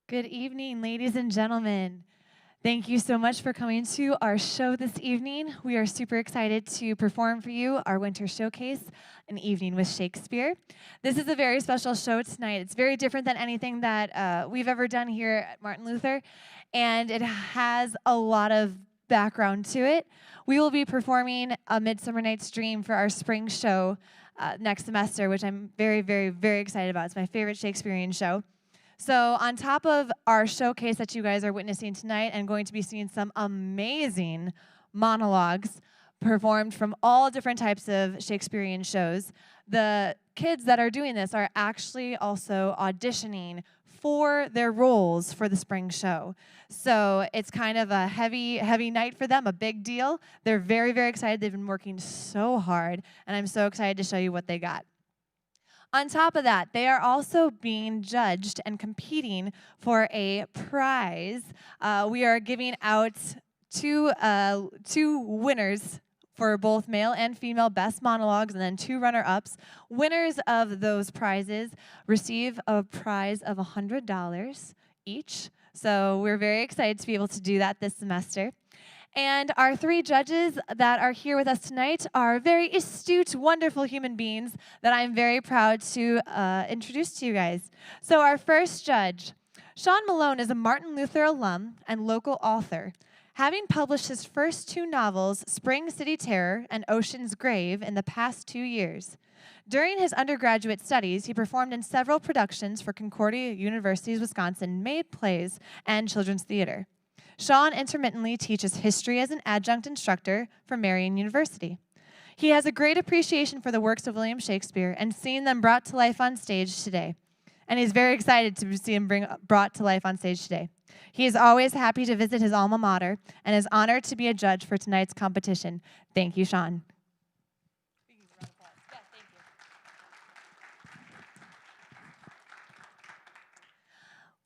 Good evening, ladies and gentlemen. Thank you so much for coming to our show this evening. We are super excited to perform for you our winter showcase, An Evening with Shakespeare. This is a very special show tonight. It's very different than anything that we've ever done here at Martin Luther, and it has a lot of background to it. We will be performing A Midsummer Night's Dream for our spring show next semester, which I'm very, very, very excited about. It's my favorite Shakespearean show. So on top of our showcase that you guys are witnessing tonight, and going to be seeing some amazing monologues performed from all different types of Shakespearean shows, the kids that are doing this are actually also auditioning for their roles for the spring show. So it's kind of a heavy night for them, a big deal. They're very, very excited. They've been working so hard, and I'm so excited to show you what they got. On top of that, they are also being judged and competing for a prize. We are giving out two winners for both male and female best monologues, and then two runner-ups. Winners of those prizes receive a prize of $100 each. So we're very excited to be able to do that this semester. And our three judges that are here with us tonight are very astute, wonderful human beings that I'm very proud to introduce to you guys. So our first judge, Sean Malone, is a Martin Luther alum and local author. Having published his first two novels, Spring City Terror and Ocean's Grave, in the past 2 years. During his undergraduate studies, he performed in several productions for Concordia University's Wisconsin-made plays and children's theater. Sean intermittently teaches history as an adjunct instructor for Marian University. He has a great appreciation for the works of William Shakespeare and seeing them brought to life on stage today. And he's very excited to see them brought to life on stage today. He is always happy to visit his alma mater and is honored to be a judge for tonight's competition. Thank you, Sean.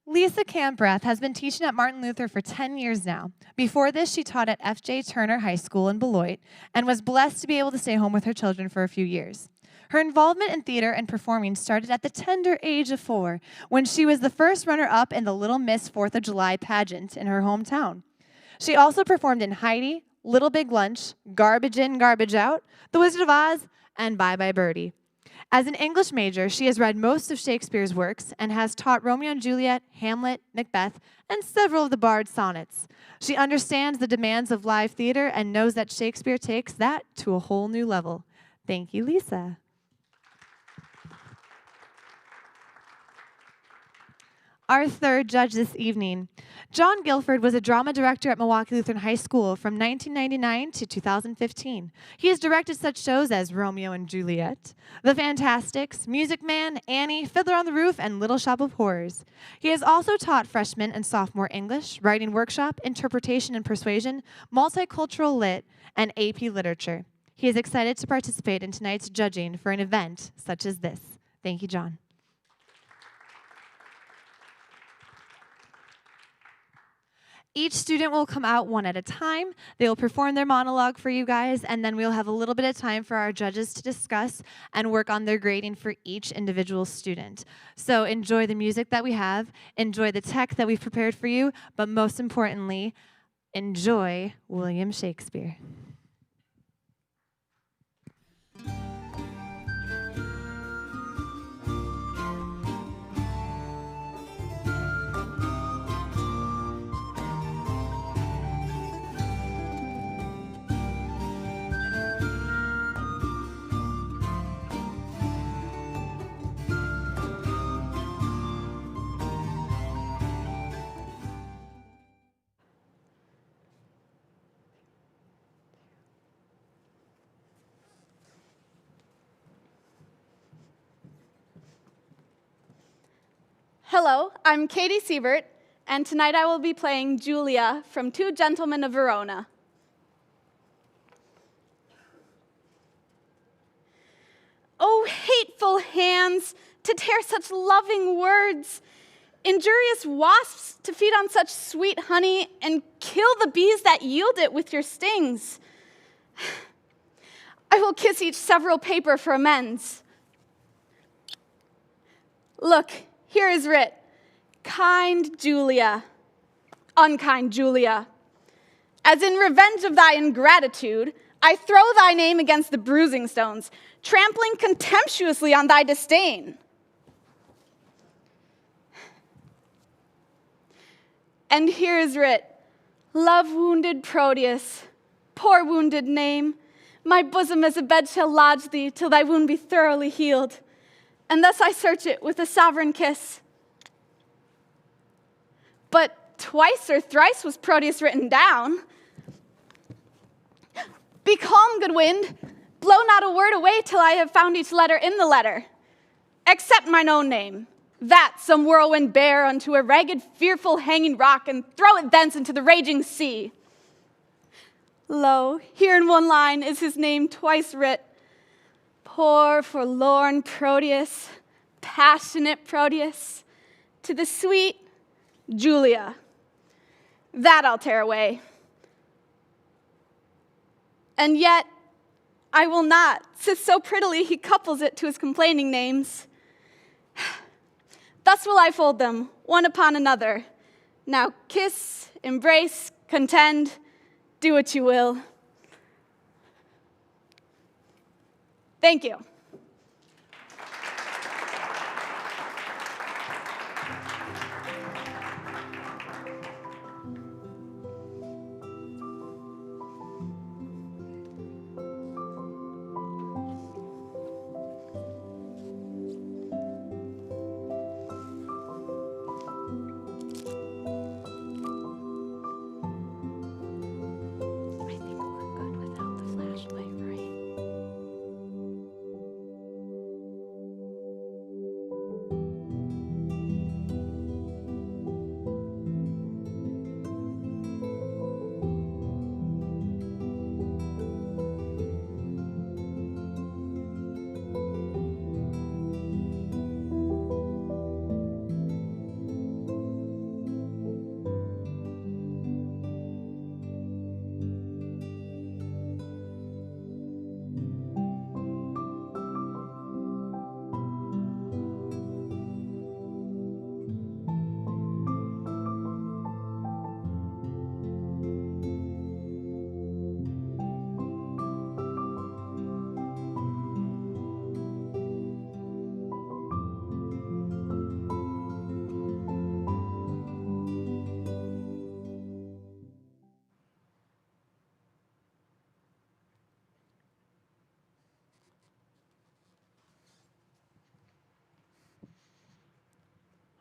Lisa Camprath has been teaching at Martin Luther for 10 years now. Before this, she taught at F.J. Turner High School in Beloit and was blessed to be able to stay home with her children for a few years. Her involvement in theater and performing started at the tender age of 4, when she was the first runner-up in the Little Miss 4th of July pageant in her hometown. She also performed in Heidi, Little Big Lunch, Garbage In, Garbage Out, The Wizard of Oz, and Bye Bye Birdie. As an English major, she has read most of Shakespeare's works and has taught Romeo and Juliet, Hamlet, Macbeth, and several of the Bard's sonnets. She understands the demands of live theater and knows that Shakespeare takes that to a whole new level. Thank you, Lisa. Our third judge this evening, John Guilford, was a drama director at Milwaukee Lutheran High School from 1999 to 2015. He has directed such shows as Romeo and Juliet, The Fantastics, Music Man, Annie, Fiddler on the Roof, and Little Shop of Horrors. He has also taught freshman and sophomore English, writing workshop, interpretation and persuasion, multicultural lit, and AP literature. He is excited to participate in tonight's judging for an event such as this. Thank you, John. Each student will come out one at a time. They will perform their monologue for you guys, and then we'll have a little bit of time for our judges to discuss and work on their grading for each individual student. So enjoy the music that we have, enjoy the tech that we've prepared for you, but most importantly, enjoy William Shakespeare. Hello, I'm Katie Siebert, and tonight I will be playing Julia from Two Gentlemen of Verona. Oh, hateful hands, to tear such loving words, injurious wasps to feed on such sweet honey, and kill the bees that yield it with your stings. I will kiss each several paper for amends. Look, here is writ, kind Julia, unkind Julia, as in revenge of thy ingratitude, I throw thy name against the bruising stones, trampling contemptuously on thy disdain. And here is writ, love-wounded Proteus, poor wounded name, my bosom as a bed shall lodge thee till thy wound be thoroughly healed. And thus I search it with a sovereign kiss. But twice or thrice was Proteus written down. Be calm, good wind. Blow not a word away till I have found each letter in the letter. Except mine own name, that some whirlwind bear unto a ragged, fearful, hanging rock, and throw it thence into the raging sea. Lo, here in one line is his name twice writ. Poor, forlorn Proteus, passionate Proteus, to the sweet Julia. That I'll tear away. And yet, I will not, since so prettily he couples it to his complaining names. Thus will I fold them, one upon another. Now kiss, embrace, contend, do what you will. Thank you.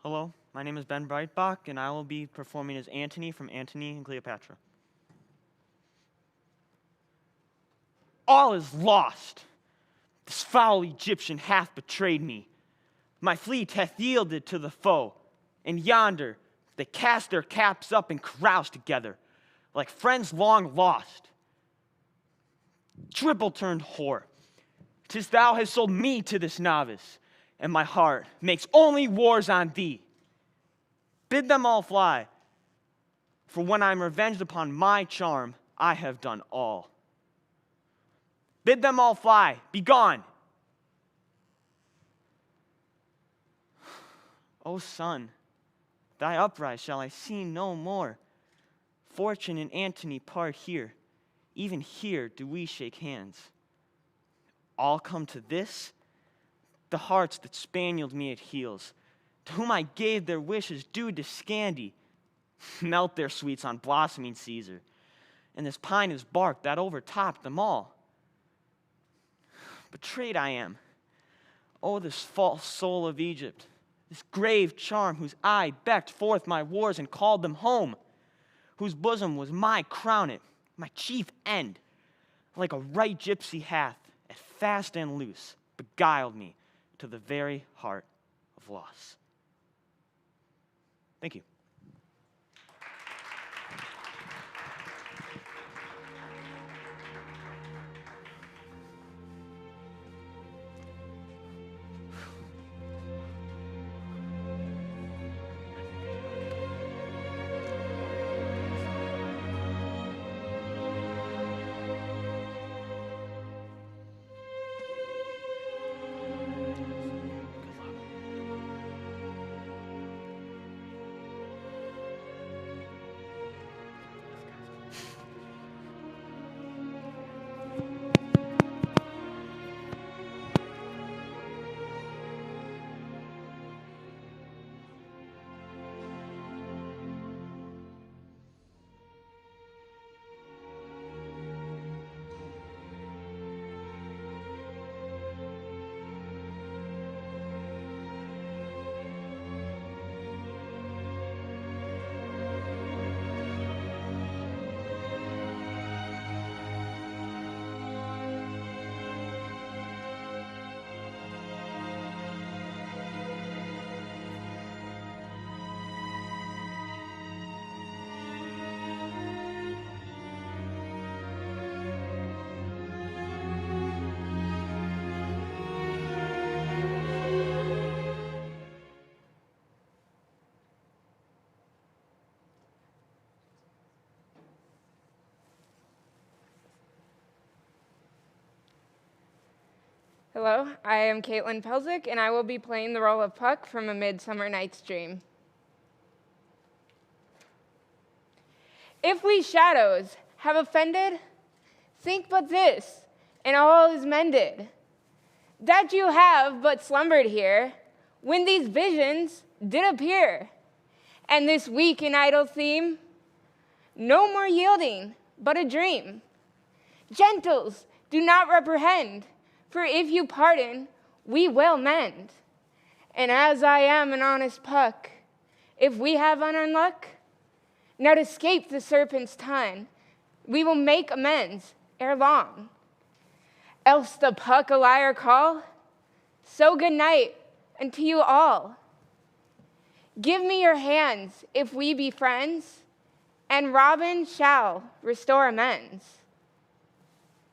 Hello, my name is Ben Breitbach, and I will be performing as Antony from Antony and Cleopatra. All is lost. This foul Egyptian hath betrayed me. My fleet hath yielded to the foe, and yonder they cast their caps up and carouse together, like friends long lost. Triple-turned whore, 'tis thou hast sold me to this novice, and my heart makes only wars on thee. Bid them all fly, for when I am revenged upon my charm, I have done all. Bid them all fly, be gone. O sun, thy uprise shall I see no more. Fortune and Antony part here. Even here do we shake hands. All come to this? The hearts that spanieled me at heels, to whom I gave their wishes due to Scandi, melt their sweets on blossoming Caesar, and this pine is bark that overtopped them all. Betrayed I am. Oh, this false soul of Egypt, this grave charm whose eye becked forth my wars and called them home, whose bosom was my crownet, my chief end, like a right gypsy hath, at fast and loose, beguiled me to the very heart of loss. Thank you. Hello, I am Caitlin Pelzik, and I will be playing the role of Puck from A Midsummer Night's Dream. If we shadows have offended, think but this, and all is mended, that you have but slumbered here, when these visions did appear. And this weak and idle theme, no more yielding, but a dream. Gentles, do not reprehend, for if you pardon, we will mend. And as I am an honest Puck, if we have unluck, now to escape the serpent's tongue, we will make amends ere long. Else the Puck a liar call, so good night unto you all. Give me your hands if we be friends, and Robin shall restore amends.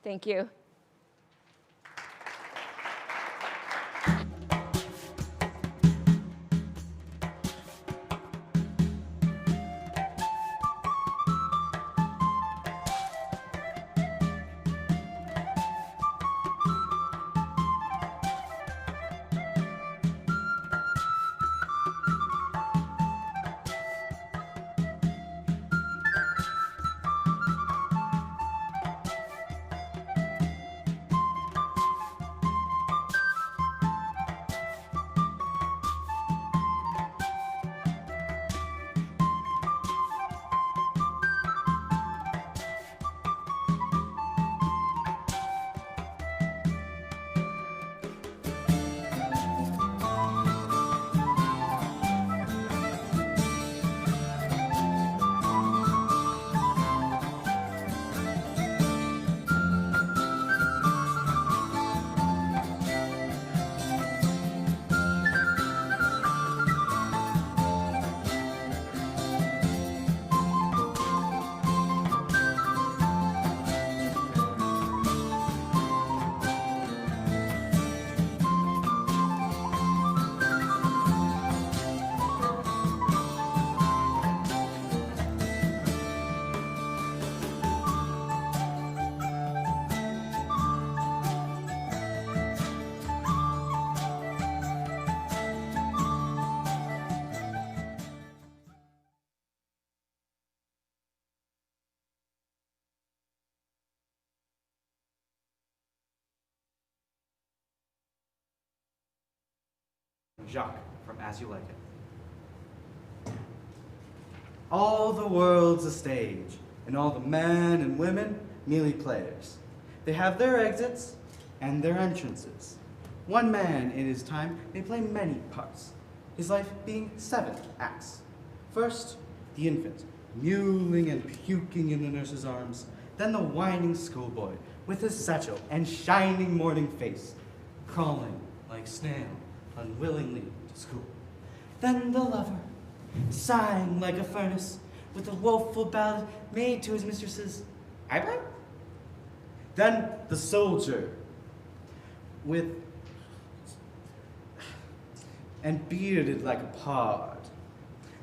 Thank you. Jacques from As You Like It. All the world's a stage, and all the men and women merely players. They have their exits and their entrances. One man in his time may play many parts, his life being 7 acts. First, the infant, mewling and puking in the nurse's arms. Then the whining schoolboy, with his satchel and shining morning face, crawling like snail unwillingly to school. Then the lover, sighing like a furnace, with a woeful ballad made to his mistress's eyebrow. Then the soldier, with and bearded like a pard,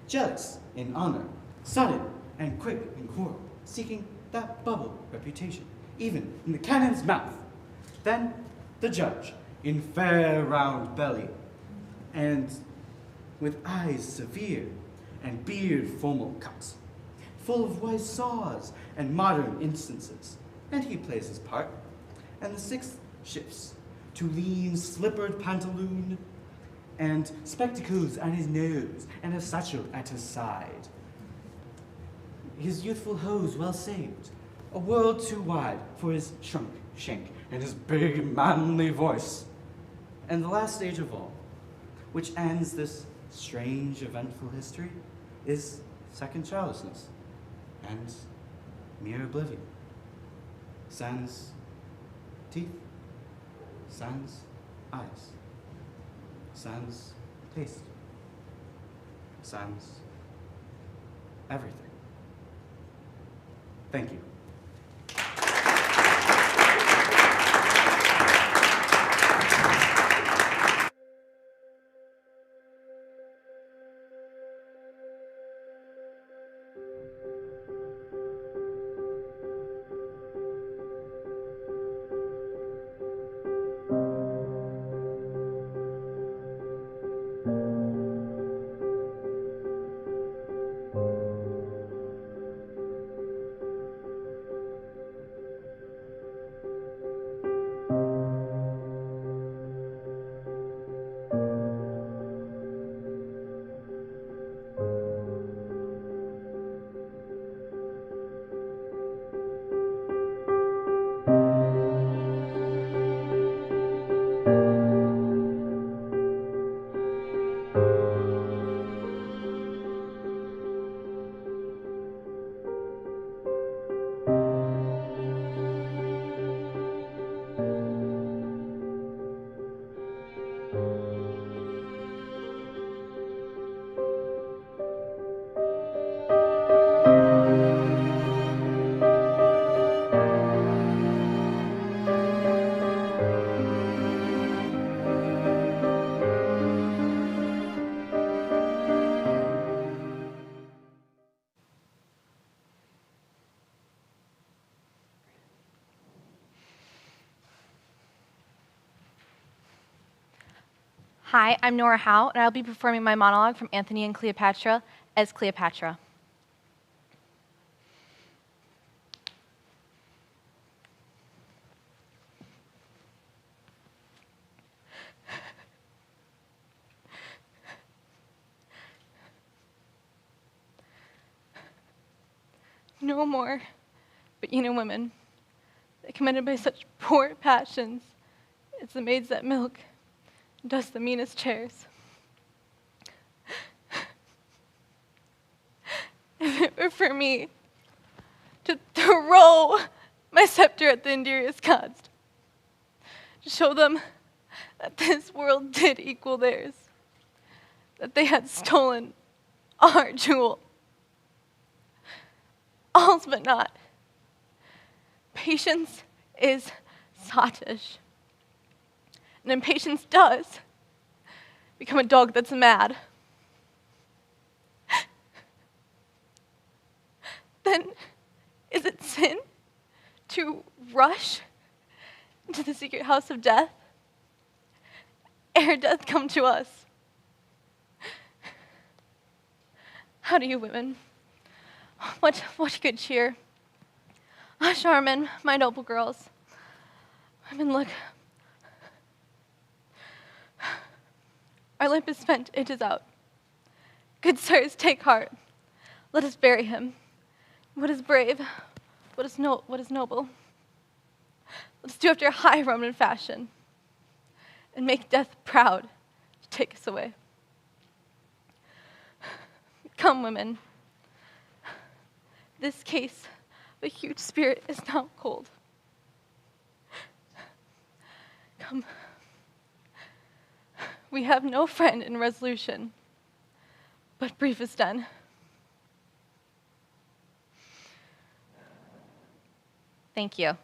jealous in honor, sudden and quick in quarrel, seeking that bubble reputation, even in the cannon's mouth. Then the judge, in fair round belly, and with eyes severe and beard formal cut, full of wise saws and modern instances, and he plays his part. And the 6th shifts to lean slippered pantaloon and spectacles on his nose and a satchel at his side. His youthful hose well saved, a world too wide for his shrunk shank and his big manly voice. And the last stage of all, which ends this strange eventful history, is second childlessness and mere oblivion. Sans teeth, sans eyes, sans taste, sans everything. Thank you. Hi, I'm Nora Howe, and I'll be performing my monologue from Antony and Cleopatra as Cleopatra. No more but women, that commanded by such poor passions, it's the maids that milk, and dust the meanest chairs. If it were for me to throw my scepter at the Indirius gods, to show them that this world did equal theirs, that they had stolen our jewel. All's but not. Patience is sottish. And impatience does become a dog that's mad. Then is it sin to rush into the secret house of death ere death come to us? How do you women? What good cheer. Ah, Charmin, my noble girls. Women, look. Our lamp is spent, it is out. Good sirs, take heart. Let us bury him. What is brave? What is noble? Let us do after a high Roman fashion and make death proud to take us away. Come, women. This case of a huge spirit is now cold. Come. We have no friend in resolution, but brief is done. Thank you.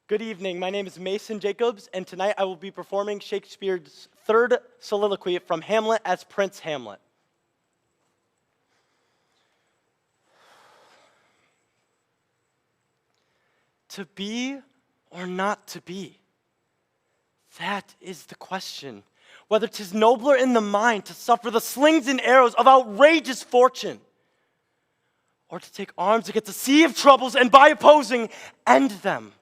Good evening, my name is Mason Jacobs, and tonight I will be performing Shakespeare's third soliloquy from Hamlet as Prince Hamlet. To be or not to be? That is the question. Whether 'tis nobler in the mind to suffer the slings and arrows of outrageous fortune, or to take arms against a sea of troubles and by opposing end them.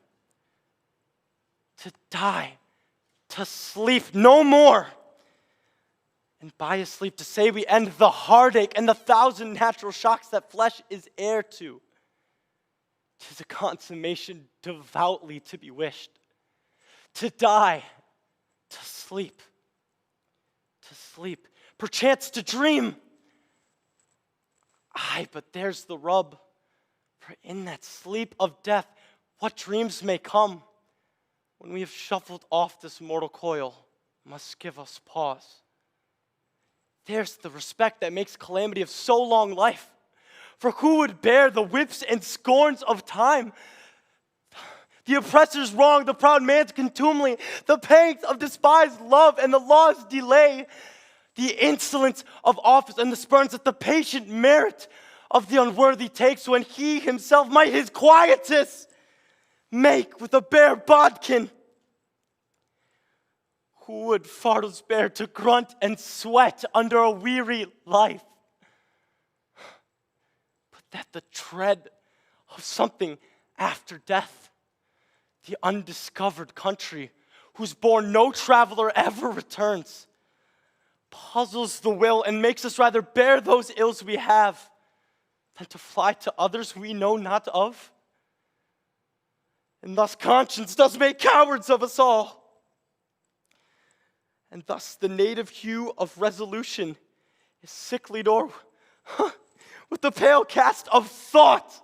To die, to sleep no more, and by a sleep to say we end the heartache and the thousand natural shocks that flesh is heir to. 'Tis a consummation devoutly to be wished. To die, to sleep, perchance to dream. Aye, but there's the rub, for in that sleep of death, what dreams may come, when we have shuffled off this mortal coil, must give us pause. There's the respect that makes calamity of so long life. For who would bear the whips and scorns of time? The oppressor's wrong, the proud man's contumely, the pangs of despised love and the law's delay, the insolence of office and the spurns that the patient merit of the unworthy takes when he himself might his quietus make with a bare bodkin. Who would fardels bear to grunt and sweat under a weary life? But that the tread of something after death, the undiscovered country whose bourne no traveler ever returns, puzzles the will and makes us rather bear those ills we have than to fly to others we know not of. And thus conscience does make cowards of us all. And thus the native hue of resolution is sicklied o'er with the pale cast of thought.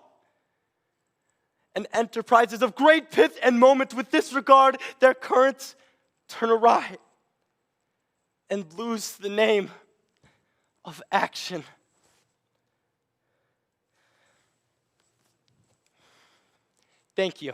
And enterprises of great pith and moment with disregard their currents turn awry and lose the name of action. Thank you.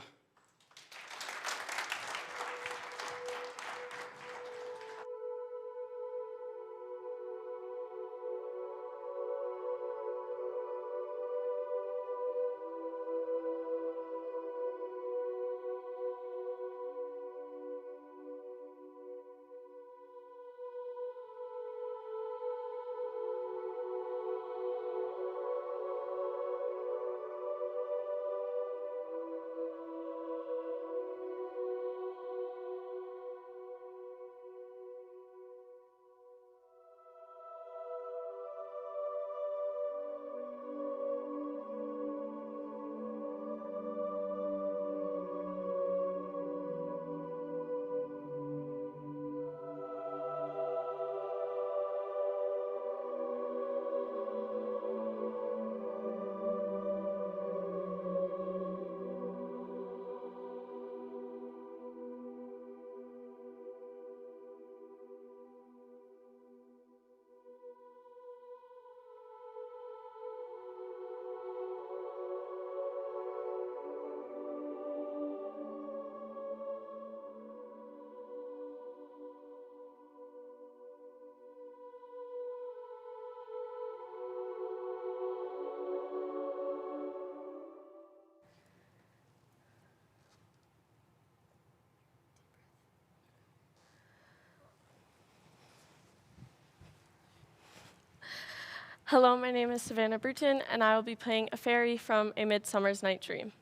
Hello, my name is Savannah Bruton, and I will be playing a fairy from A Midsummer's Night Dream.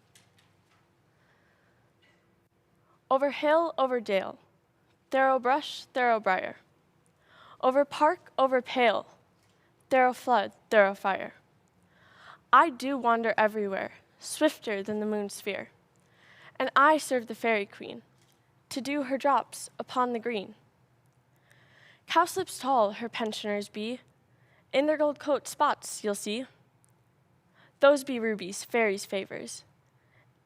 Over hill, over dale, thorough brush, thorough briar, over park, over pale, thorough flood, thorough fire. I do wander everywhere, swifter than the moon's sphere, and I serve the fairy queen, to do her drops upon the green. Cowslips tall her pensioners be, in their gold coat spots you'll see. Those be rubies, fairies' favors.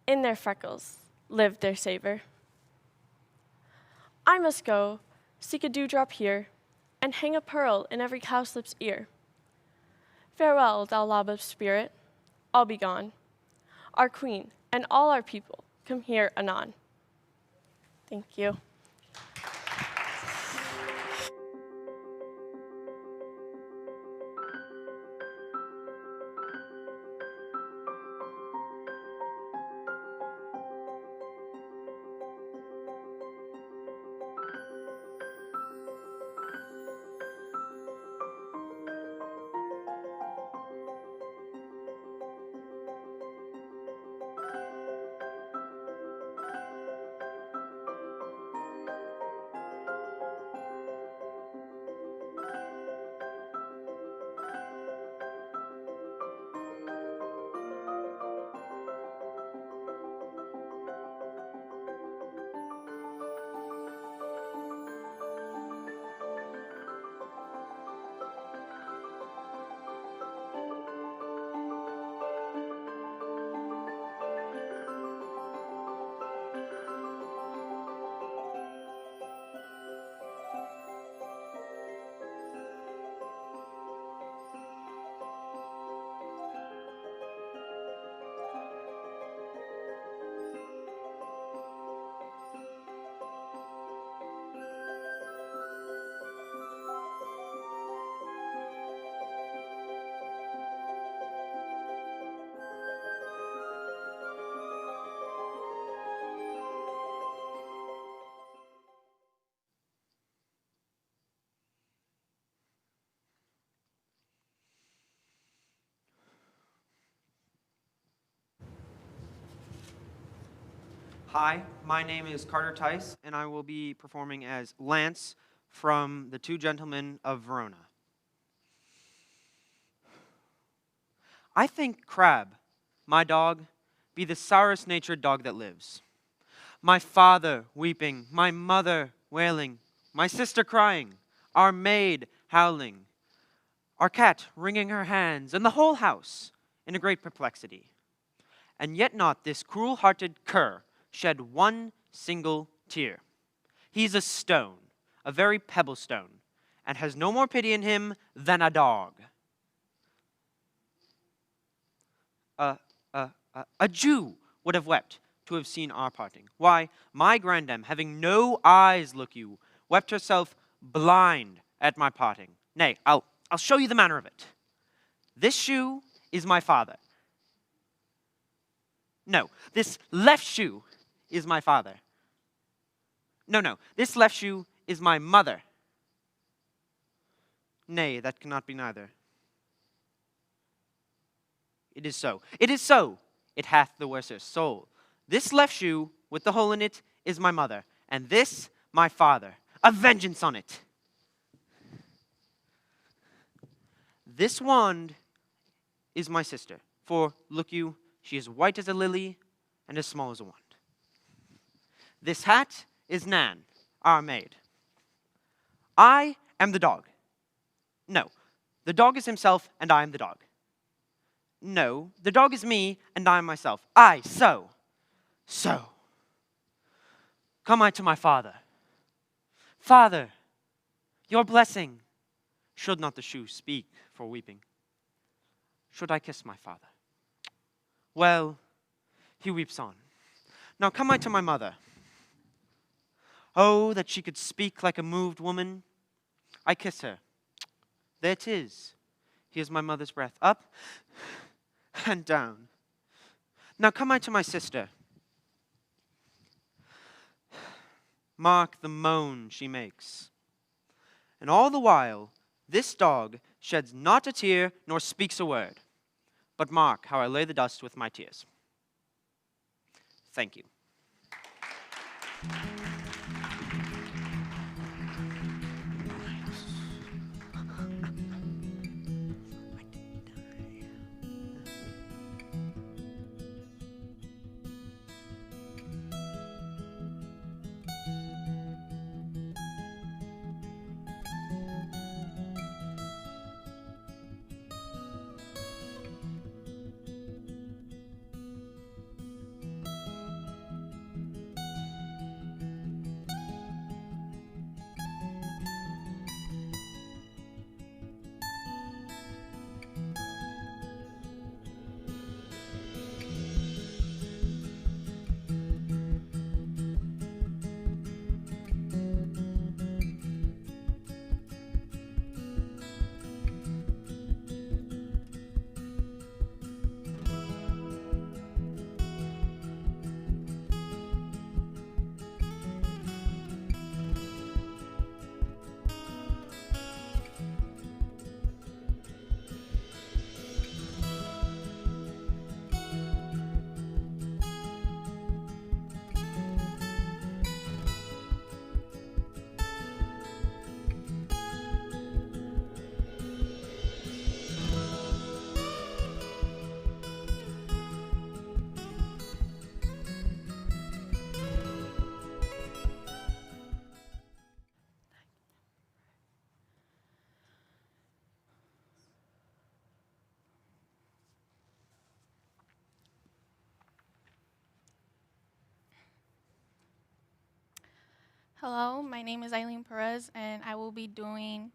In their freckles live their savor. I must go, seek a dewdrop here, and hang a pearl in every cowslip's ear. Farewell, thou lob of spirit, I'll be gone. Our queen and all our people come here anon. Thank you. Hi, my name is Carter Tice, and I will be performing as Lance from The Two Gentlemen of Verona. I think Crab, my dog, be the sourest-natured dog that lives. My father weeping, my mother wailing, my sister crying, our maid howling, our cat wringing her hands, and the whole house in a great perplexity. And yet not this cruel-hearted cur shed one single tear. He's a stone, a very pebble stone, and has no more pity in him than a dog. A Jew would have wept to have seen our parting. Why, my grandam, having no eyes, look you, wept herself blind at my parting. Nay, I'll show you the manner of it. This shoe is my father. No, this left shoe is my father. No, this left shoe is my mother. Nay, that cannot be neither. It is so. It is so. It hath the worser soul. This left shoe with the hole in it is my mother, and this my father. A vengeance on it. This wand is my sister, for look you, she is white as a lily and as small as a wand. This hat is Nan, our maid. I am the dog. No, the dog is himself, and I am the dog. No, the dog is me, and I am myself. I, so. Come I to my father. Father, your blessing. Should not the shoe speak for weeping? Should I kiss my father? Well, he weeps on. Now come I to my mother. Oh, that she could speak like a moved woman. I kiss her. There 'tis. Here's my mother's breath. Up and down. Now come I to my sister. Mark the moan she makes. And all the while, this dog sheds not a tear nor speaks a word. But mark how I lay the dust with my tears. Thank you. Hello, my name is Eileen Perez, and I will be doing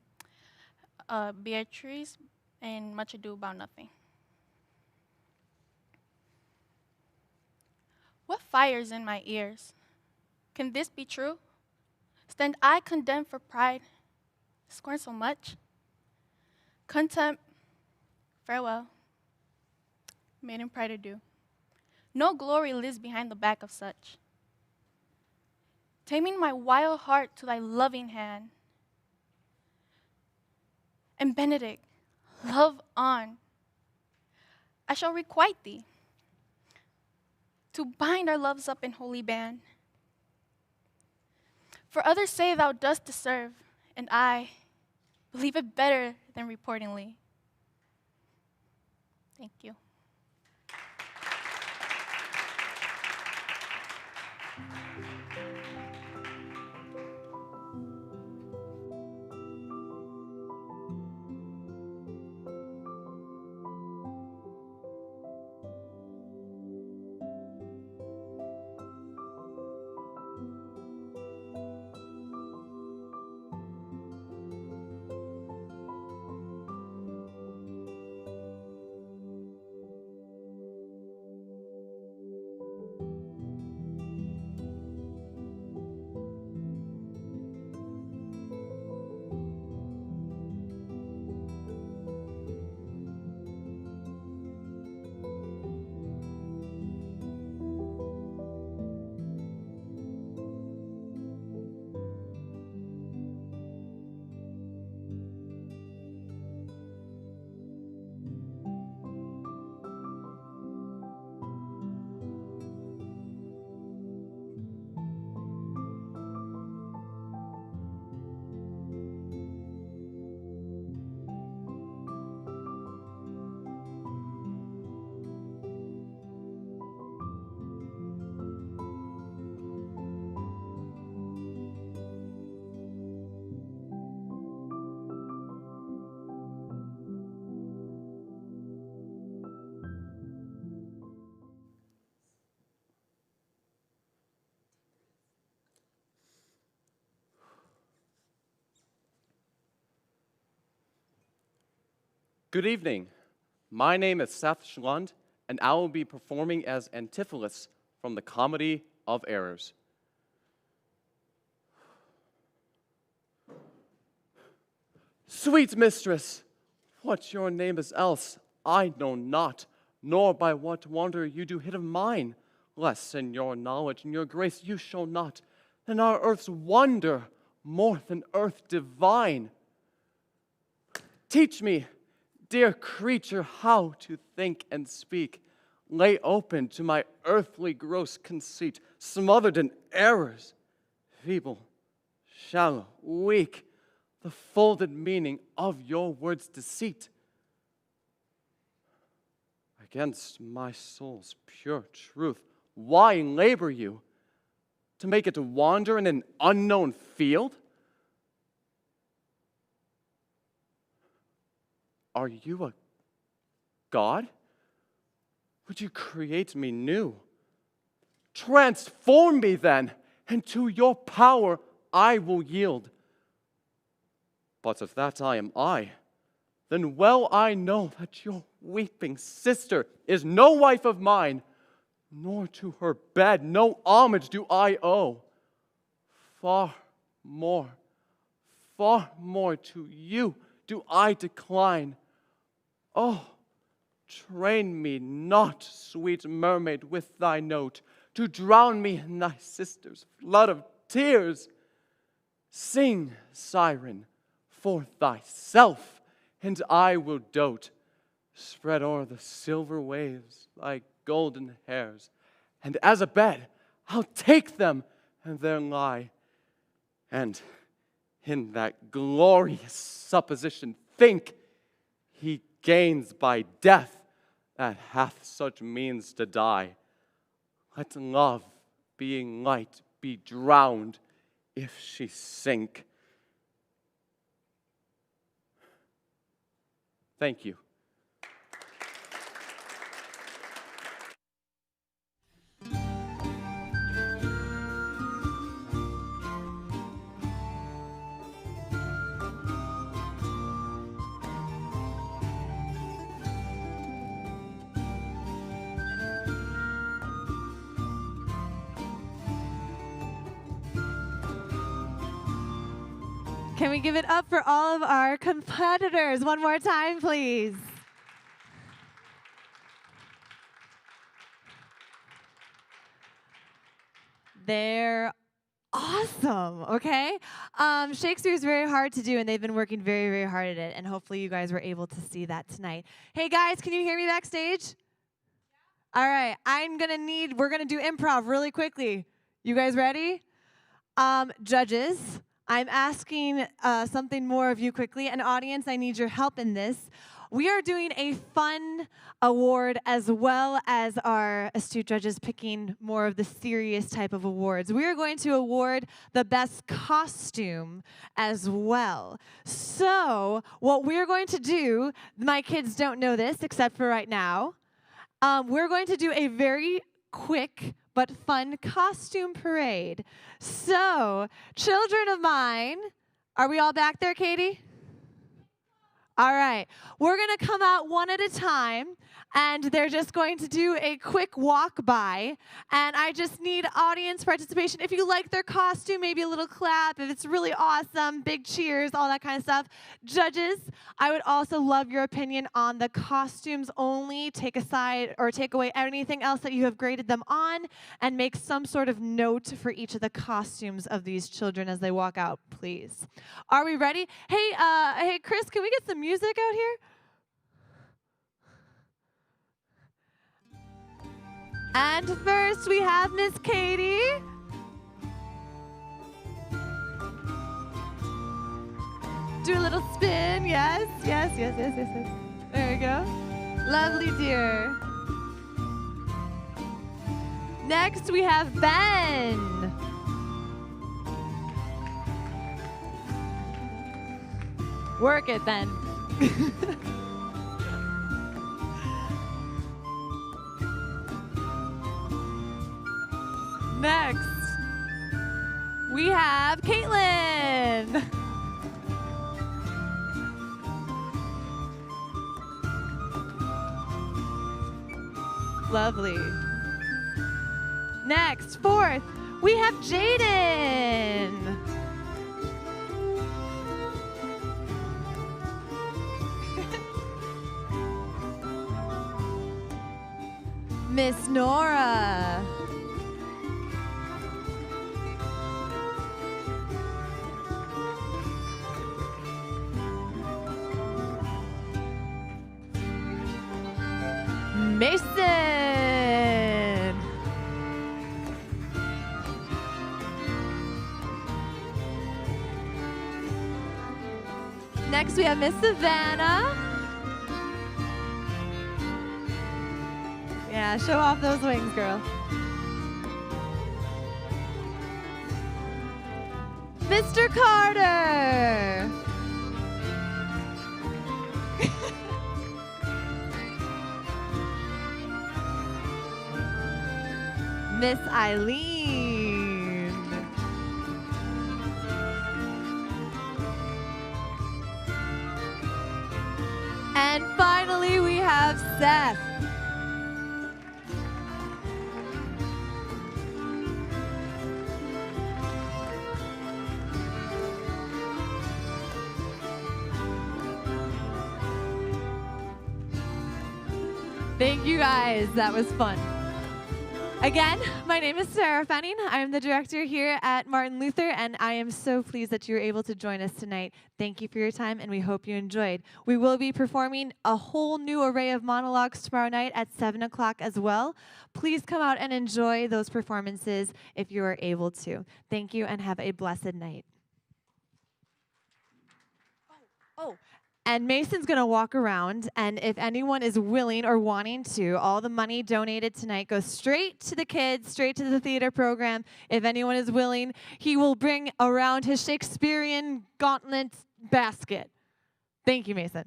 Beatrice and Much Ado About Nothing. What fires in my ears? Can this be true? Stand I condemned for pride, scorn so much? Contempt, farewell, maiden pride adieu. No glory lives behind the back of such. Taming my wild heart to thy loving hand. And Benedict, love on. I shall requite thee. to bind our loves up in holy band. For others say thou dost deserve, and I believe it better than reportingly. Thank you. Good evening. My name is Seth Schlund, and I will be performing as Antipholus from the Comedy of Errors. Sweet mistress, what your name is else, I know not, nor by what wonder you do hit of mine, less in your knowledge and your grace you show not, than our earth's wonder, more than earth divine. Teach me, dear creature, how to think and speak, lay open to my earthly gross conceit, smothered in errors, feeble, shallow, weak, the folded meaning of your words' deceit. Against my soul's pure truth, why labor you? To make it wander in an unknown field? Are you a God? Would you create me new? Transform me then, and to your power I will yield. But if that I am I, then well I know that your weeping sister is no wife of mine, nor to her bed no homage do I owe. Far more to you do I decline. Oh, train me not, sweet mermaid, with thy note, to drown me in thy sister's flood of tears. Sing, siren, for thyself, and I will dote. Spread o'er the silver waves thy golden hairs, and as a bed I'll take them and there lie. And in that glorious supposition think, he gains by death that hath such means to die. Let love, being light, be drowned if she sink. Thank you. Can we give it up for all of our competitors one more time, please? They're awesome, okay? Shakespeare is very hard to do, and they've been working very, very hard at it, and hopefully you guys were able to see that tonight. Hey, guys, can you hear me backstage? All right, we're gonna do improv really quickly. You guys ready? Judges, I'm asking something more of you quickly. And audience, I need your help in this. We are doing a fun award as well as our astute judges picking more of the serious type of awards. We are going to award the best costume as well. So what we're going to do, my kids don't know this except for right now, we're going to do a very quick but fun costume parade. So, children of mine, are we all back there, Katie? All right, we're gonna come out one at a time, and they're just going to do a quick walk by, and I just need audience participation. If you like their costume, maybe a little clap. If it's really awesome, big cheers, all that kind of stuff. Judges, I would also love your opinion on the costumes only. Take aside or take away anything else that you have graded them on, and make some sort of note for each of the costumes of these children as they walk out, please. Are we ready? Hey, Chris, can we get some music out here? And first we have Miss Katie. Do a little spin, yes. There we go. Lovely, dear. Next we have Ben. Work it, Ben. Next, we have Caitlin. Lovely. Next, fourth, we have Jaden. Miss Nora. Mason. Next we have Miss Savannah. Yeah, show off those wings, girl. Mr. Carter. Miss Eileen. And finally, we have Seth. Thank you guys, that was fun. Again, my name is Sarah Fanning. I'm the director here at Martin Luther, and I am so pleased that you were able to join us tonight. Thank you for your time, and we hope you enjoyed. We will be performing a whole new array of monologues tomorrow night at 7 o'clock as well. Please come out and enjoy those performances if you are able to. Thank you, and have a blessed night. And Mason's going to walk around, and if anyone is willing or wanting to, all the money donated tonight goes straight to the kids, straight to the theater program. If anyone is willing, he will bring around his Shakespearean gauntlet basket. Thank you, Mason.